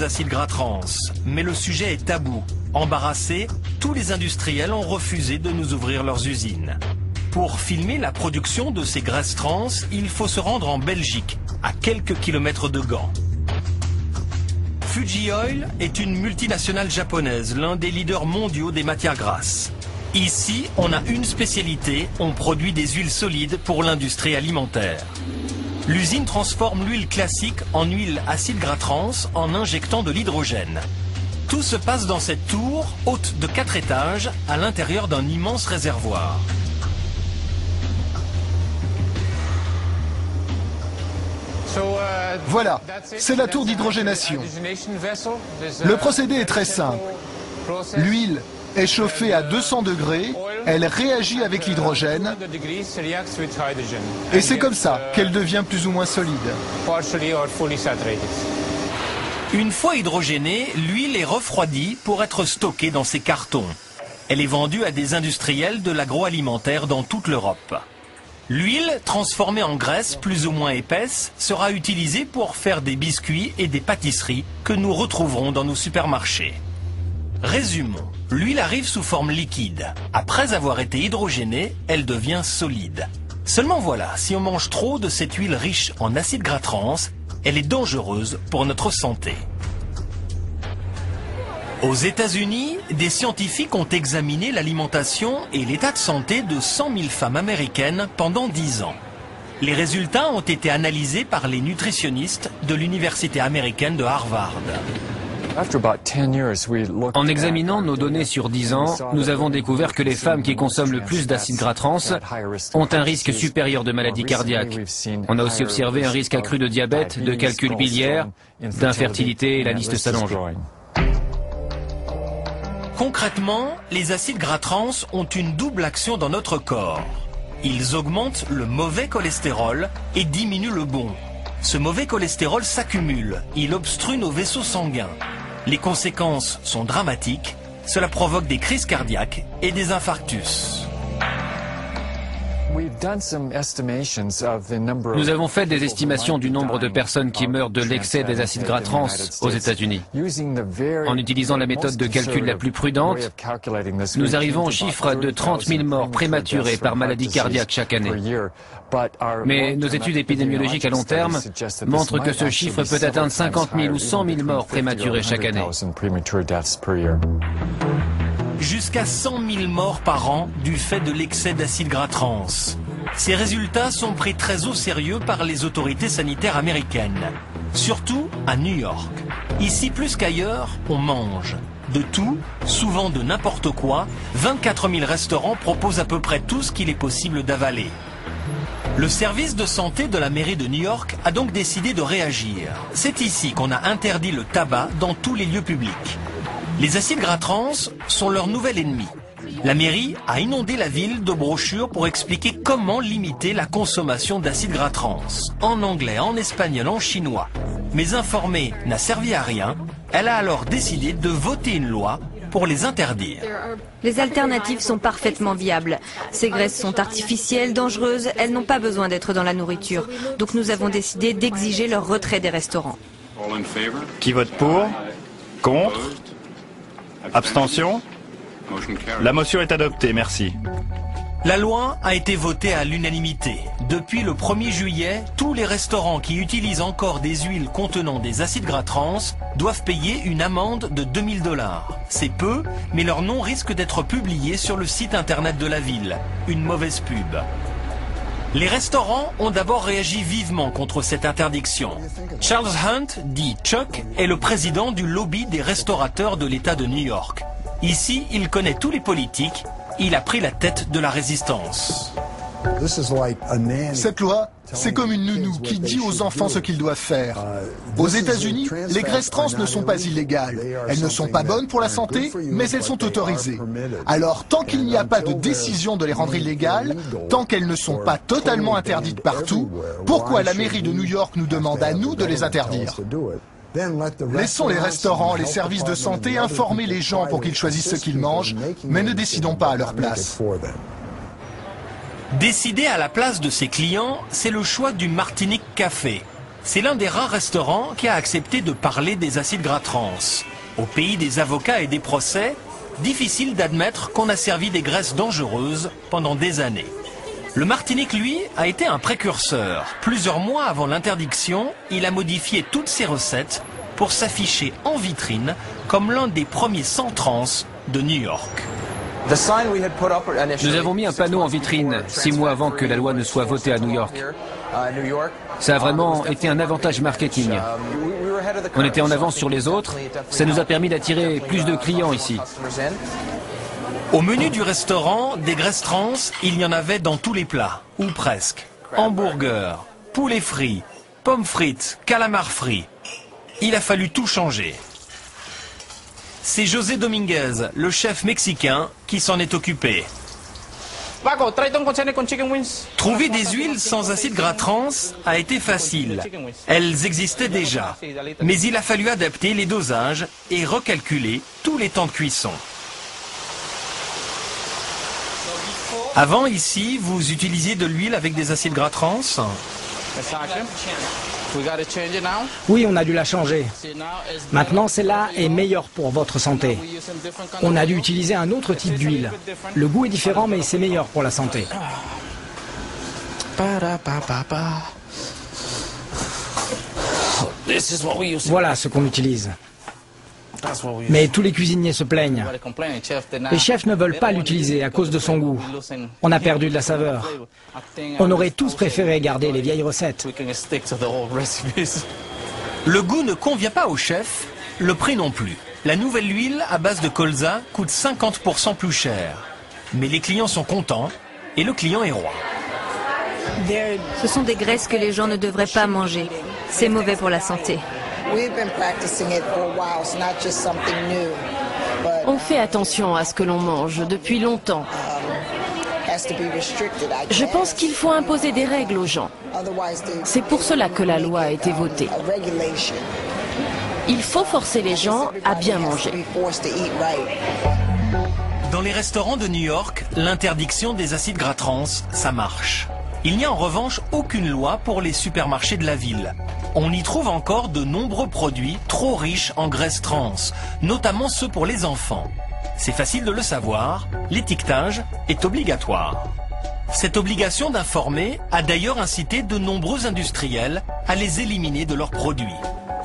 acides gras trans, mais le sujet est tabou. Embarrassés, tous les industriels ont refusé de nous ouvrir leurs usines. Pour filmer la production de ces graisses trans, il faut se rendre en Belgique, à quelques kilomètres de Gand. Fuji Oil est une multinationale japonaise, l'un des leaders mondiaux des matières grasses. Ici, on a une spécialité, on produit des huiles solides pour l'industrie alimentaire. L'usine transforme l'huile classique en huile acide gras trans en injectant de l'hydrogène. Tout se passe dans cette tour, haute de 4 étages, à l'intérieur d'un immense réservoir. Voilà, c'est la tour d'hydrogénation. Le procédé est très simple. L'huile est chauffée à 200 degrés, elle réagit avec l'hydrogène, et c'est comme ça qu'elle devient plus ou moins solide. Une fois hydrogénée, l'huile est refroidie pour être stockée dans ces cartons. Elle est vendue à des industriels de l'agroalimentaire dans toute l'Europe. L'huile, transformée en graisse plus ou moins épaisse, sera utilisée pour faire des biscuits et des pâtisseries que nous retrouverons dans nos supermarchés. Résumons, l'huile arrive sous forme liquide. Après avoir été hydrogénée, elle devient solide. Seulement voilà, si on mange trop de cette huile riche en acides gras trans, elle est dangereuse pour notre santé. Aux États-Unis, des scientifiques ont examiné l'alimentation et l'état de santé de 100 000 femmes américaines pendant 10 ans. Les résultats ont été analysés par les nutritionnistes de l'université américaine de Harvard. En examinant nos données sur 10 ans, nous avons découvert que les femmes qui consomment le plus d'acides gras trans ont un risque supérieur de maladie cardiaque. On a aussi observé un risque accru de diabète, de calcul biliaire, d'infertilité et la liste s'allonge. Concrètement, les acides gras trans ont une double action dans notre corps. Ils augmentent le mauvais cholestérol et diminuent le bon. Ce mauvais cholestérol s'accumule, il obstrue nos vaisseaux sanguins. Les conséquences sont dramatiques, cela provoque des crises cardiaques et des infarctus. Nous avons fait des estimations du nombre de personnes qui meurent de l'excès des acides gras trans aux États-Unis. En utilisant la méthode de calcul la plus prudente, nous arrivons au chiffre de 30 000 morts prématurées par maladie cardiaque chaque année. Mais nos études épidémiologiques à long terme montrent que ce chiffre peut atteindre 50 000 ou 100 000 morts prématurées chaque année. Jusqu'à 100 000 morts par an du fait de l'excès d'acides gras trans. Ces résultats sont pris très au sérieux par les autorités sanitaires américaines, surtout à New York. Ici plus qu'ailleurs, on mange. De tout, souvent de n'importe quoi, 24 000 restaurants proposent à peu près tout ce qu'il est possible d'avaler. Le service de santé de la mairie de New York a donc décidé de réagir. C'est ici qu'on a interdit le tabac dans tous les lieux publics. Les acides gras trans sont leur nouvel ennemi. La mairie a inondé la ville de brochures pour expliquer comment limiter la consommation d'acides gras trans. En anglais, en espagnol, en chinois. Mais informer n'a servi à rien. Elle a alors décidé de voter une loi pour les interdire. Les alternatives sont parfaitement viables. Ces graisses sont artificielles, dangereuses, elles n'ont pas besoin d'être dans la nourriture. Donc nous avons décidé d'exiger leur retrait des restaurants. Qui vote pour? Contre? Abstention? La motion est adoptée, merci. La loi a été votée à l'unanimité. Depuis le 1er juillet, tous les restaurants qui utilisent encore des huiles contenant des acides gras trans doivent payer une amende de 2 000 $. C'est peu, mais leur nom risque d'être publié sur le site internet de la ville. Une mauvaise pub. Les restaurants ont d'abord réagi vivement contre cette interdiction. Charles Hunt, dit Chuck, est le président du lobby des restaurateurs de l'État de New York. Ici, il connaît tous les politiques. Il a pris la tête de la résistance. Cette loi, c'est comme une nounou qui dit aux enfants ce qu'ils doivent faire. Aux États-Unis, les graisses trans ne sont pas illégales. Elles ne sont pas bonnes pour la santé, mais elles sont autorisées. Alors, tant qu'il n'y a pas de décision de les rendre illégales, tant qu'elles ne sont pas totalement interdites partout, pourquoi la mairie de New York nous demande à nous de les interdire ? Laissons les restaurants, les services de santé informer les gens pour qu'ils choisissent ce qu'ils mangent, mais ne décidons pas à leur place. Décider à la place de ses clients, c'est le choix du Martinique Café. C'est l'un des rares restaurants qui a accepté de parler des acides gras trans. Au pays des avocats et des procès, difficile d'admettre qu'on a servi des graisses dangereuses pendant des années. Le Martinique, lui, a été un précurseur. Plusieurs mois avant l'interdiction, il a modifié toutes ses recettes pour s'afficher en vitrine comme l'un des premiers sans trans de New York. Nous avons mis un panneau en vitrine 6 mois avant que la loi ne soit votée à New York. Ça a vraiment été un avantage marketing. On était en avance sur les autres, ça nous a permis d'attirer plus de clients ici. Au menu du restaurant, des graisses trans, il y en avait dans tous les plats, ou presque. Hamburger, poulet frit, pommes frites, calamars frits. Il a fallu tout changer. C'est José Dominguez, le chef mexicain, qui s'en est occupé. Trouver des huiles sans acide gras trans a été facile. Elles existaient déjà. Mais il a fallu adapter les dosages et recalculer tous les temps de cuisson. Avant, ici, vous utilisiez de l'huile avec des acides gras trans? Oui, on a dû la changer. Maintenant, celle-là est meilleure pour votre santé. On a dû utiliser un autre type d'huile. Le goût est différent, mais c'est meilleur pour la santé. Voilà ce qu'on utilise. Mais tous les cuisiniers se plaignent. Les chefs ne veulent pas l'utiliser à cause de son goût. On a perdu de la saveur. On aurait tous préféré garder les vieilles recettes. Le goût ne convient pas aux chefs, le prix non plus. La nouvelle huile à base de colza coûte 50% plus cher. Mais les clients sont contents et le client est roi. Ce sont des graisses que les gens ne devraient pas manger. C'est mauvais pour la santé. On fait attention à ce que l'on mange depuis longtemps. Je pense qu'il faut imposer des règles aux gens. C'est pour cela que la loi a été votée. Il faut forcer les gens à bien manger. Dans les restaurants de New York, l'interdiction des acides gras trans, ça marche. Il n'y a en revanche aucune loi pour les supermarchés de la ville. On y trouve encore de nombreux produits trop riches en graisses trans, notamment ceux pour les enfants. C'est facile de le savoir, l'étiquetage est obligatoire. Cette obligation d'informer a d'ailleurs incité de nombreux industriels à les éliminer de leurs produits.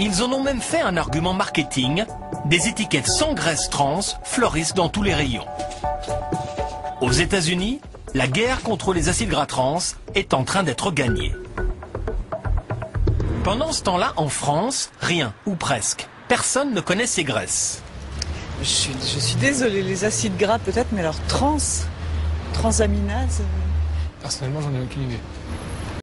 Ils en ont même fait un argument marketing. Des étiquettes sans graisse trans fleurissent dans tous les rayons. Aux États-Unis, la guerre contre les acides gras trans est en train d'être gagnée. Pendant ce temps-là, en France, rien, ou presque. Personne ne connaît ces graisses. Je suis désolée, les acides gras peut-être, mais alors transaminase... Personnellement, j'en ai aucune idée.